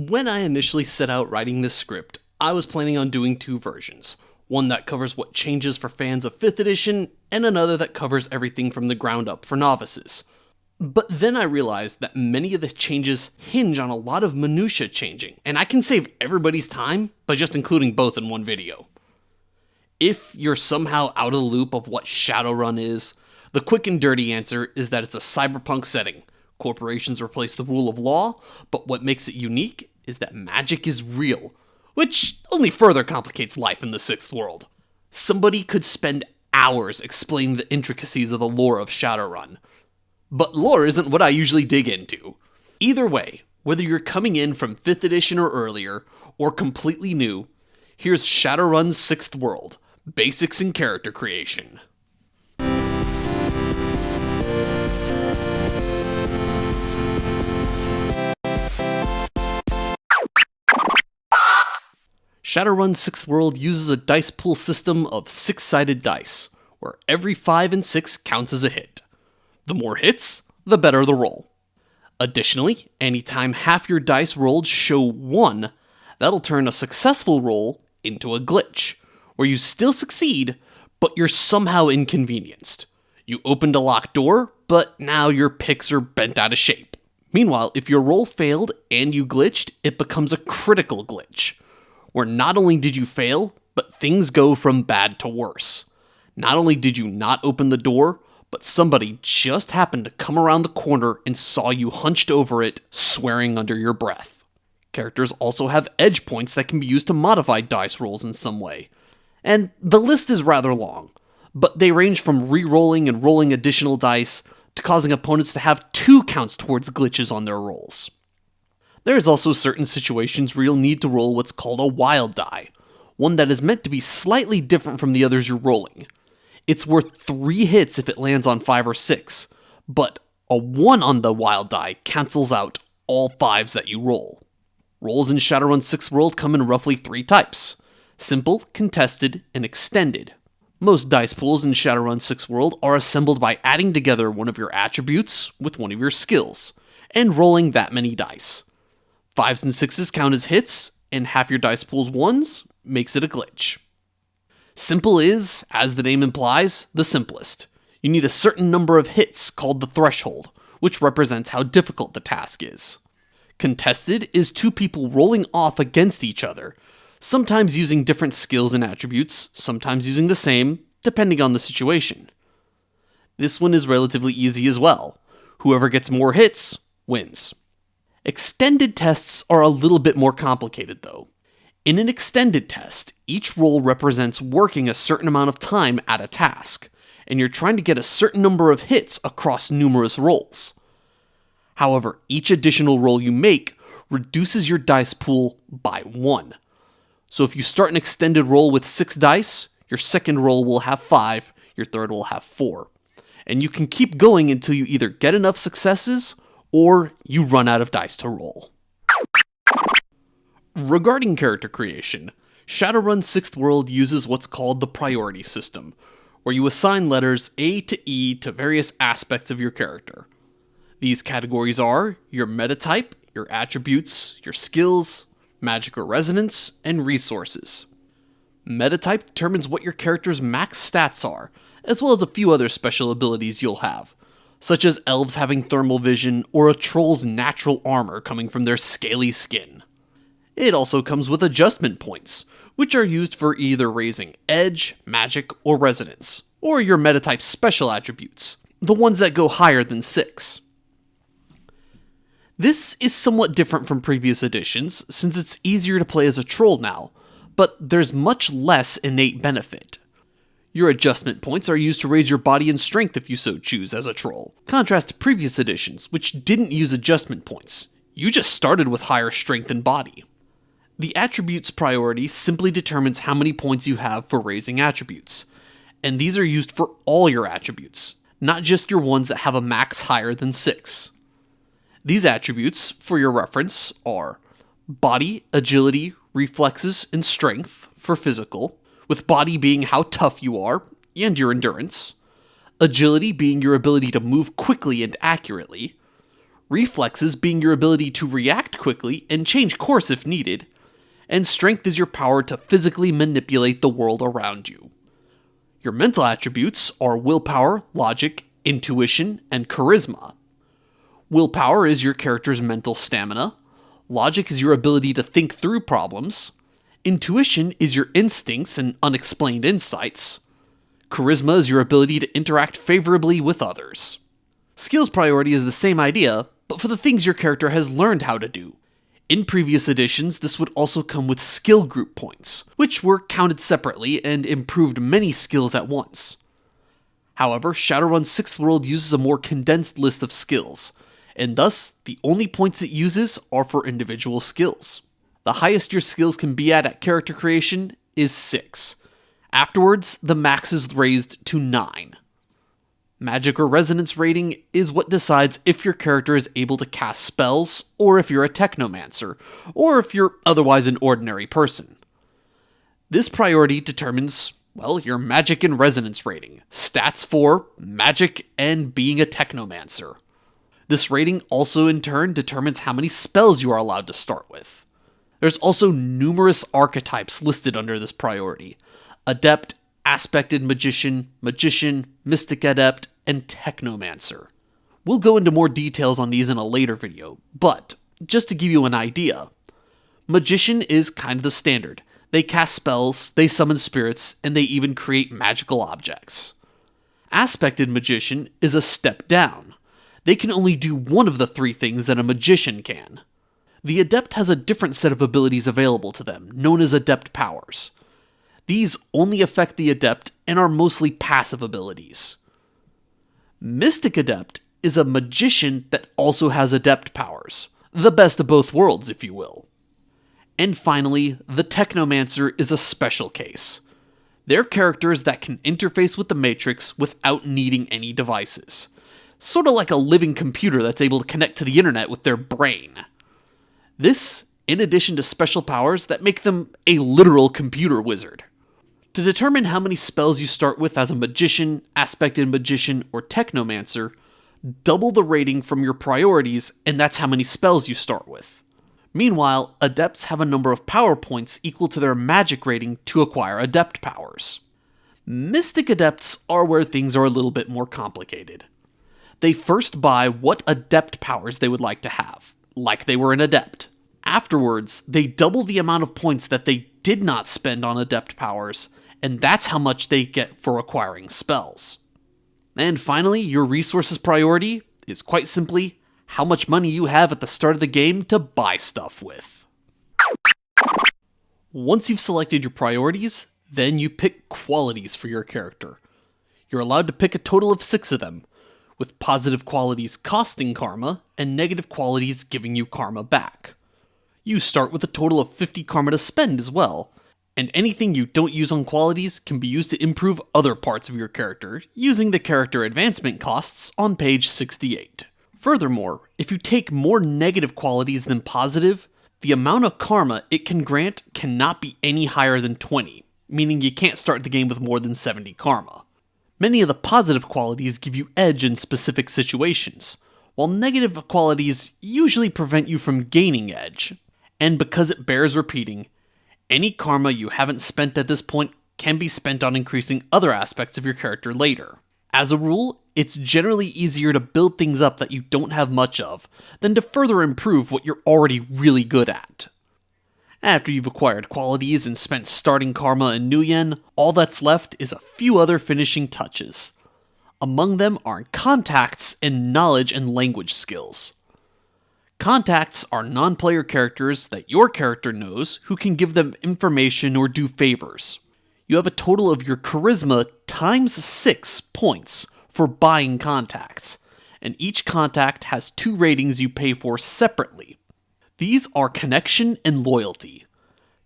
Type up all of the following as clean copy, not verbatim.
When I initially set out writing this script, I was planning on doing two versions. One that covers what changes for fans of 5th edition, and another that covers everything from the ground up for novices. But then I realized that many of the changes hinge on a lot of minutia changing, and I can save everybody's time by just including both in one video. If you're somehow out of the loop of what Shadowrun is, the quick and dirty answer is that it's a cyberpunk setting. Corporations replace the rule of law, but what makes it unique is that magic is real, which only further complicates life in the Sixth World. Somebody could spend hours explaining the intricacies of the lore of Shadowrun, but lore isn't what I usually dig into. Either way, whether you're coming in from 5th edition or earlier, or completely new, here's Shadowrun Sixth World, Basics in Character Creation. Shadowrun Sixth World uses a dice pool system of 6-sided dice, where every 5 and 6 counts as a hit. The more hits, the better the roll. Additionally, anytime half your dice rolled show 1, that'll turn a successful roll into a glitch, where you still succeed, but you're somehow inconvenienced. You opened a locked door, but now your picks are bent out of shape. Meanwhile, if your roll failed and you glitched, it becomes a critical glitch, where not only did you fail, but things go from bad to worse. Not only did you not open the door, but somebody just happened to come around the corner and saw you hunched over it, swearing under your breath. Characters also have edge points that can be used to modify dice rolls in some way. And the list is rather long, but they range from re-rolling and rolling additional dice to causing opponents to have 2 counts towards glitches on their rolls. There is also certain situations where you'll need to roll what's called a wild die, one that is meant to be slightly different from the others you're rolling. It's worth 3 hits if it lands on 5 or 6, but a 1 on the wild die cancels out all 5s that you roll. Rolls in Shadowrun Sixth World come in roughly 3 types: simple, contested, and extended. Most dice pools in Shadowrun Sixth World are assembled by adding together one of your attributes with one of your skills, and rolling that many dice. 5s and 6s count as hits, and half your dice pool's 1s makes it a glitch. Simple is, as the name implies, the simplest. You need a certain number of hits called the threshold, which represents how difficult the task is. Contested is 2 people rolling off against each other, sometimes using different skills and attributes, sometimes using the same, depending on the situation. This one is relatively easy as well. Whoever gets more hits wins. Extended tests are a little bit more complicated though. In an extended test, each roll represents working a certain amount of time at a task, and you're trying to get a certain number of hits across numerous rolls. However, each additional roll you make reduces your dice pool by 1. So if you start an extended roll with 6 dice, your second roll will have 5, your third will have 4. And you can keep going until you either get enough successes or you run out of dice to roll. Regarding character creation, Shadowrun Sixth World uses what's called the priority system, where you assign letters A to E to various aspects of your character. These categories are your metatype, your attributes, your skills, magic or resonance, and resources. Metatype determines what your character's max stats are, as well as a few other special abilities you'll have, such as elves having thermal vision or a troll's natural armor coming from their scaly skin. It also comes with adjustment points, which are used for either raising edge, magic, or resonance, or your metatype special attributes, the ones that go higher than 6. This is somewhat different from previous editions, since it's easier to play as a troll now, but there's much less innate benefit. Your adjustment points are used to raise your body and strength if you so choose as a troll, contrast to previous editions, which didn't use adjustment points. You just started with higher strength and body. The attributes priority simply determines how many points you have for raising attributes, and these are used for all your attributes, not just your ones that have a max higher than 6. These attributes, for your reference, are body, agility, reflexes, and strength for physical, with body being how tough you are and your endurance, agility being your ability to move quickly and accurately, reflexes being your ability to react quickly and change course if needed, and strength is your power to physically manipulate the world around you. Your mental attributes are willpower, logic, intuition, and charisma. Willpower is your character's mental stamina, logic is your ability to think through problems, intuition is your instincts and unexplained insights, charisma is your ability to interact favorably with others. Skills priority is the same idea, but for the things your character has learned how to do. In previous editions, this would also come with skill group points, which were counted separately and improved many skills at once. However, Shadowrun Sixth World uses a more condensed list of skills, and thus, the only points it uses are for individual skills. The highest your skills can be at character creation is 6. Afterwards, the max is raised to 9. Magic or resonance rating is what decides if your character is able to cast spells, or if you're a technomancer, or if you're otherwise an ordinary person. This priority determines, well, your magic and resonance rating, stats for magic and being a technomancer. This rating also in turn determines how many spells you are allowed to start with. There's also numerous archetypes listed under this priority: Adept, Aspected Magician, Magician, Mystic Adept, and Technomancer. We'll go into more details on these in a later video, but just to give you an idea, Magician is kind of the standard. They cast spells, they summon spirits, and they even create magical objects. Aspected Magician is a step down. They can only do one of the 3 things that a magician can. The Adept has a different set of abilities available to them, known as Adept Powers. These only affect the Adept and are mostly passive abilities. Mystic Adept is a magician that also has Adept Powers, the best of both worlds, if you will. And finally, the Technomancer is a special case. They're characters that can interface with the Matrix without needing any devices. Sort of like a living computer that's able to connect to the internet with their brain. This, in addition to special powers that make them a literal computer wizard. To determine how many spells you start with as a magician, aspected magician, or technomancer, double the rating from your priorities, and that's how many spells you start with. Meanwhile, adepts have a number of power points equal to their magic rating to acquire adept powers. Mystic adepts are where things are a little bit more complicated. They first buy what adept powers they would like to have, like they were an adept. Afterwards, they double the amount of points that they did not spend on adept powers, and that's how much they get for acquiring spells. And finally, your resources priority is quite simply how much money you have at the start of the game to buy stuff with. Once you've selected your priorities, then you pick qualities for your character. You're allowed to pick a total of 6 of them, with positive qualities costing karma and negative qualities giving you karma back. You start with a total of 50 karma to spend as well, and anything you don't use on qualities can be used to improve other parts of your character, using the character advancement costs on page 68. Furthermore, if you take more negative qualities than positive, the amount of karma it can grant cannot be any higher than 20, meaning you can't start the game with more than 70 karma. Many of the positive qualities give you edge in specific situations, while negative qualities usually prevent you from gaining edge. And because it bears repeating, any karma you haven't spent at this point can be spent on increasing other aspects of your character later. As a rule, it's generally easier to build things up that you don't have much of than to further improve what you're already really good at. After you've acquired qualities and spent starting karma and new yen, all that's left is a few other finishing touches. Among them are contacts and knowledge and language skills. Contacts are non-player characters that your character knows who can give them information or do favors. You have a total of your charisma times 6 points for buying contacts, and each contact has 2 ratings you pay for separately. These are connection and loyalty.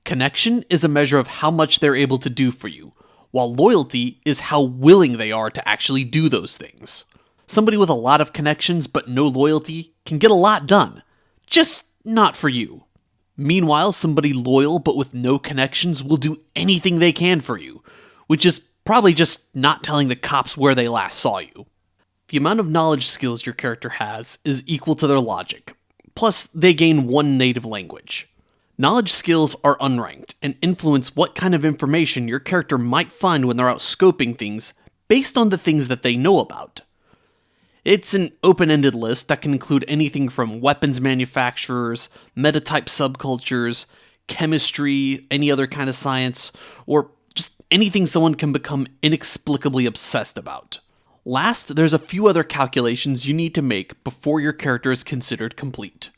Connection is a measure of how much they're able to do for you, while loyalty is how willing they are to actually do those things. Somebody with a lot of connections but no loyalty can get a lot done, just not for you. Meanwhile, somebody loyal but with no connections will do anything they can for you, which is probably just not telling the cops where they last saw you. The amount of knowledge skills your character has is equal to their logic, plus they gain one native language. Knowledge skills are unranked and influence what kind of information your character might find when they're out scoping things based on the things that they know about. It's an open-ended list that can include anything from weapons manufacturers, meta-type subcultures, chemistry, any other kind of science, or just anything someone can become inexplicably obsessed about. Last, there's a few other calculations you need to make before your character is considered complete.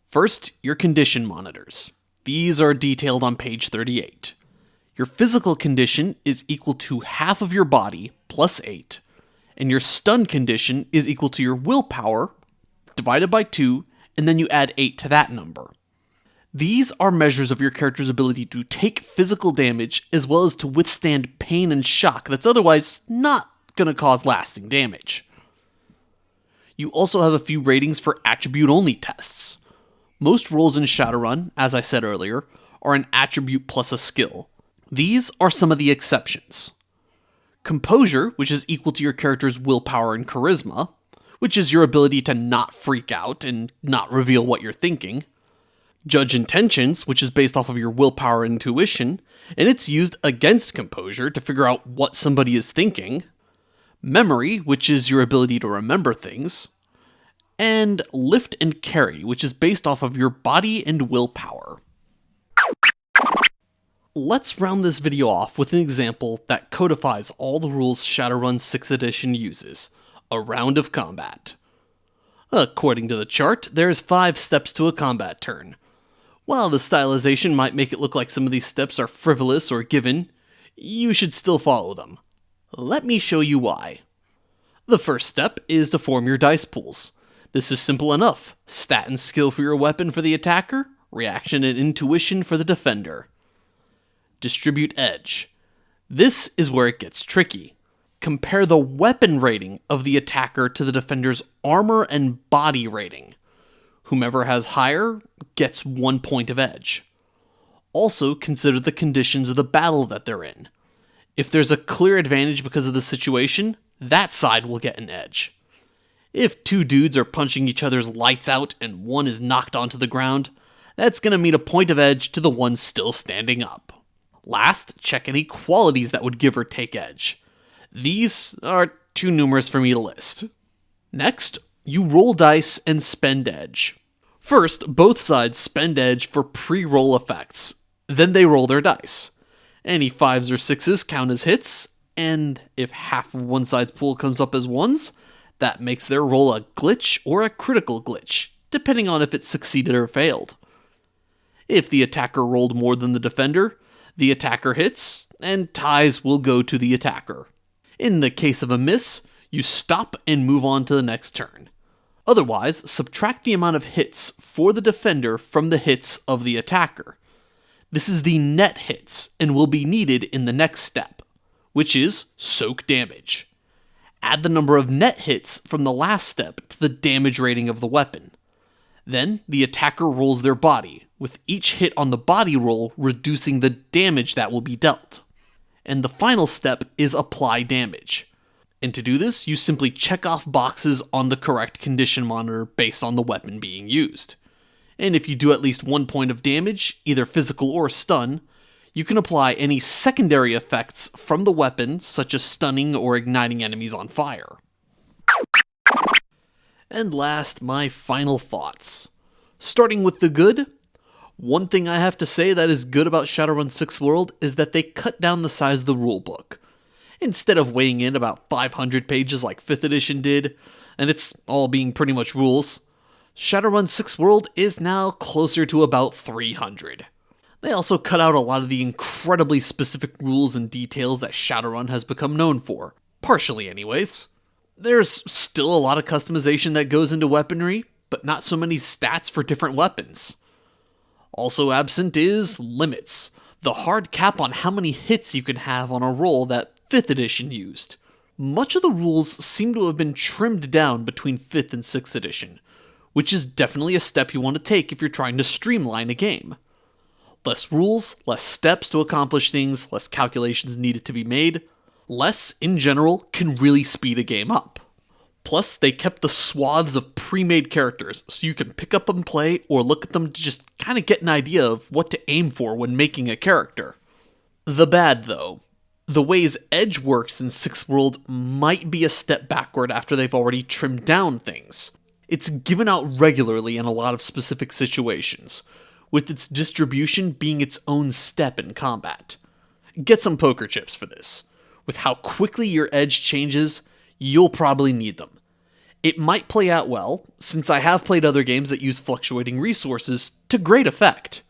First, your condition monitors. These are detailed on page 38. Your physical condition is equal to half of your body plus 8, and your stun condition is equal to your willpower divided by 2, and then you add 8 to that number. These are measures of your character's ability to take physical damage as well as to withstand pain and shock that's otherwise not going to cause lasting damage. You also have a few ratings for attribute-only tests. Most roles in Shadowrun, as I said earlier, are an attribute plus a skill. These are some of the exceptions. Composure, which is equal to your character's willpower and charisma, which is your ability to not freak out and not reveal what you're thinking. Judge intentions, which is based off of your willpower and intuition, and it's used against composure to figure out what somebody is thinking. Memory, which is your ability to remember things. And lift and carry, which is based off of your body and willpower. Let's round this video off with an example that codifies all the rules Shadowrun 6th Edition uses, a round of combat. According to the chart, there's 5 steps to a combat turn. While the stylization might make it look like some of these steps are frivolous or given, you should still follow them. Let me show you why. The first step is to form your dice pools. This is simple enough. Stat and skill for your weapon for the attacker, reaction and intuition for the defender. Distribute edge. This is where it gets tricky. Compare the weapon rating of the attacker to the defender's armor and body rating. Whomever has higher gets 1 point of edge. Also consider the conditions of the battle that they're in. If there's a clear advantage because of the situation, that side will get an edge. If 2 dudes are punching each other's lights out and one is knocked onto the ground, that's going to mean a point of edge to the one still standing up. Last, check any qualities that would give or take edge. These are too numerous for me to list. Next, you roll dice and spend edge. First, both sides spend edge for pre-roll effects. Then they roll their dice. Any 5s or 6s count as hits, and if half of one side's pool comes up as 1s, that makes their roll a glitch or a critical glitch, depending on if it succeeded or failed. If the attacker rolled more than the defender, the attacker hits, and ties will go to the attacker. In the case of a miss, you stop and move on to the next turn. Otherwise, subtract the amount of hits for the defender from the hits of the attacker. This is the net hits and will be needed in the next step, which is soak damage. Add the number of net hits from the last step to the damage rating of the weapon. Then the attacker rolls their body, with each hit on the body roll reducing the damage that will be dealt. And the final step is apply damage. And to do this, you simply check off boxes on the correct condition monitor based on the weapon being used. And if you do at least 1 point of damage, either physical or stun, you can apply any secondary effects from the weapon, such as stunning or igniting enemies on fire. And last, my final thoughts. Starting with the good, one thing I have to say that is good about Shadowrun Sixth World is that they cut down the size of the rulebook. Instead of weighing in about 500 pages like 5th edition did, and it's all being pretty much rules, Shadowrun Sixth World is now closer to about 300. They also cut out a lot of the incredibly specific rules and details that Shadowrun has become known for, partially anyways. There's still a lot of customization that goes into weaponry, but not so many stats for different weapons. Also absent is limits, the hard cap on how many hits you can have on a roll that 5th edition used. Much of the rules seem to have been trimmed down between 5th and 6th edition, which is definitely a step you want to take if you're trying to streamline a game. Less rules, less steps to accomplish things, less calculations needed to be made. Less, in general, can really speed a game up. Plus, they kept the swaths of pre-made characters, so you can pick up and play or look at them to just kind of get an idea of what to aim for when making a character. The bad, though. The ways Edge works in Sixth World might be a step backward after they've already trimmed down things. It's given out regularly in a lot of specific situations, with its distribution being its own step in combat. Get some poker chips for this. With how quickly your edge changes, you'll probably need them. It might play out well, since I have played other games that use fluctuating resources to great effect.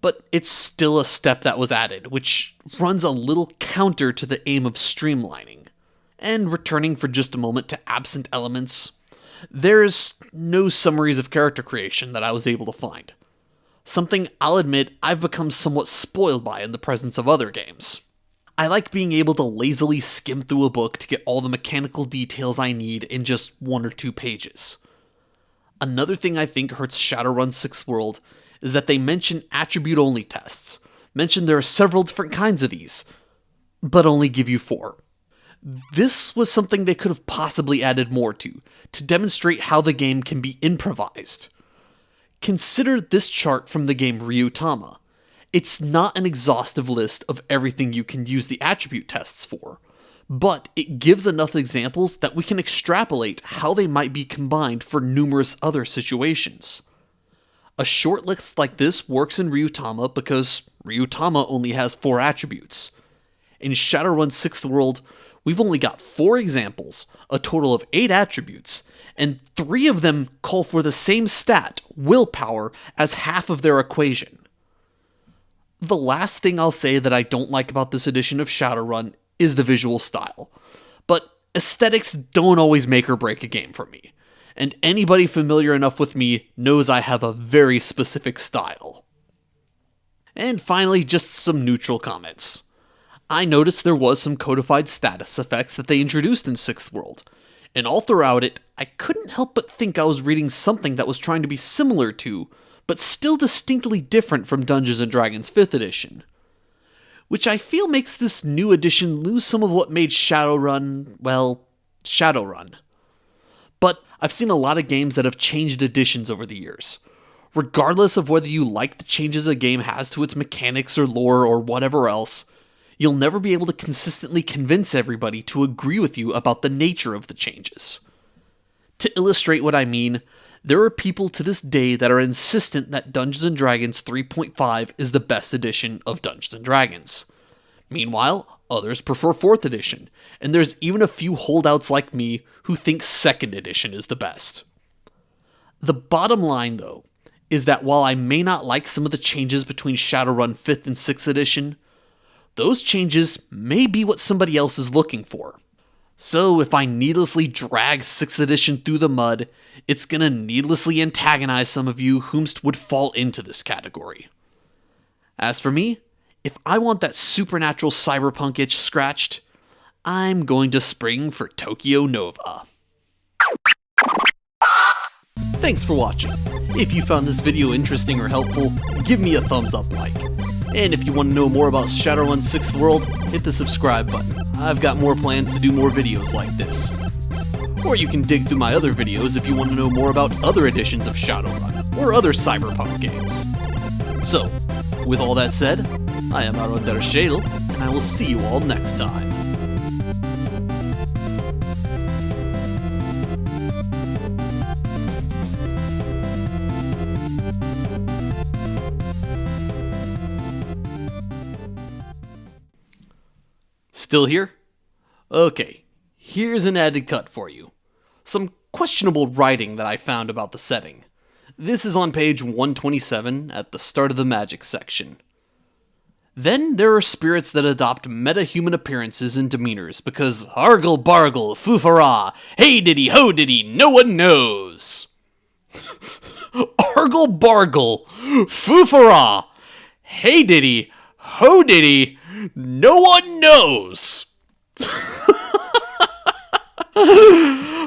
But it's still a step that was added, which runs a little counter to the aim of streamlining. And returning for just a moment to absent elements, there's no summaries of character creation that I was able to find. Something I'll admit I've become somewhat spoiled by in the presence of other games. I like being able to lazily skim through a book to get all the mechanical details I need in just 1 or 2 pages. Another thing I think hurts Shadowrun Sixth World is that they mention attribute-only tests, mention there are several different kinds of these, but only give you 4. This was something they could have possibly added more to demonstrate how the game can be improvised. Consider this chart from the game Ryutama. It's not an exhaustive list of everything you can use the attribute tests for, but it gives enough examples that we can extrapolate how they might be combined for numerous other situations. A short list like this works in Ryutama because Ryutama only has 4 attributes. In Shadowrun Sixth World, we've only got 4 examples, a total of 8 attributes, and 3 of them call for the same stat, willpower, as half of their equation. The last thing I'll say that I don't like about this edition of Shadowrun is the visual style, but aesthetics don't always make or break a game for me, and anybody familiar enough with me knows I have a very specific style. And finally, just some neutral comments. I noticed there was some codified status effects that they introduced in Sixth World, and all throughout it, I couldn't help but think I was reading something that was trying to be similar to, but still distinctly different from Dungeons & Dragons 5th edition. Which I feel makes this new edition lose some of what made Shadowrun, well, Shadowrun. But I've seen a lot of games that have changed editions over the years. Regardless of whether you like the changes a game has to its mechanics or lore or whatever else, you'll never be able to consistently convince everybody to agree with you about the nature of the changes. To illustrate what I mean, there are people to this day that are insistent that Dungeons & Dragons 3.5 is the best edition of Dungeons & Dragons. Meanwhile, others prefer 4th edition, and there's even a few holdouts like me who think 2nd edition is the best. The bottom line, though, is that while I may not like some of the changes between Shadowrun 5th and 6th edition, those changes may be what somebody else is looking for. So if I needlessly drag 6th edition through the mud, it's gonna needlessly antagonize some of you whomst would fall into this category. As for me, if I want that supernatural cyberpunk itch scratched, I'm going to spring for Tokyo Nova. Thanks for watching. If you found this video interesting or helpful, give me a thumbs up like. And if you want to know more about Shadowrun Sixth World, hit the subscribe button. I've got more plans to do more videos like this. Or you can dig through my other videos if you want to know more about other editions of Shadowrun, or other Cyberpunk games. So, with all that said, I am Aaron der Schädel, and I will see you all next time. Still here? Okay, here's an added cut for you. Some questionable writing that I found about the setting. This is on page 127 at the start of the magic section. Then there are spirits that adopt meta-human appearances and demeanors because argle bargle, foofara, hey diddy, ho diddy, no one knows. Argle bargle, foofara, hey diddy, ho diddy, no one knows.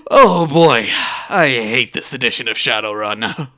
Oh boy, I hate this edition of Shadowrun.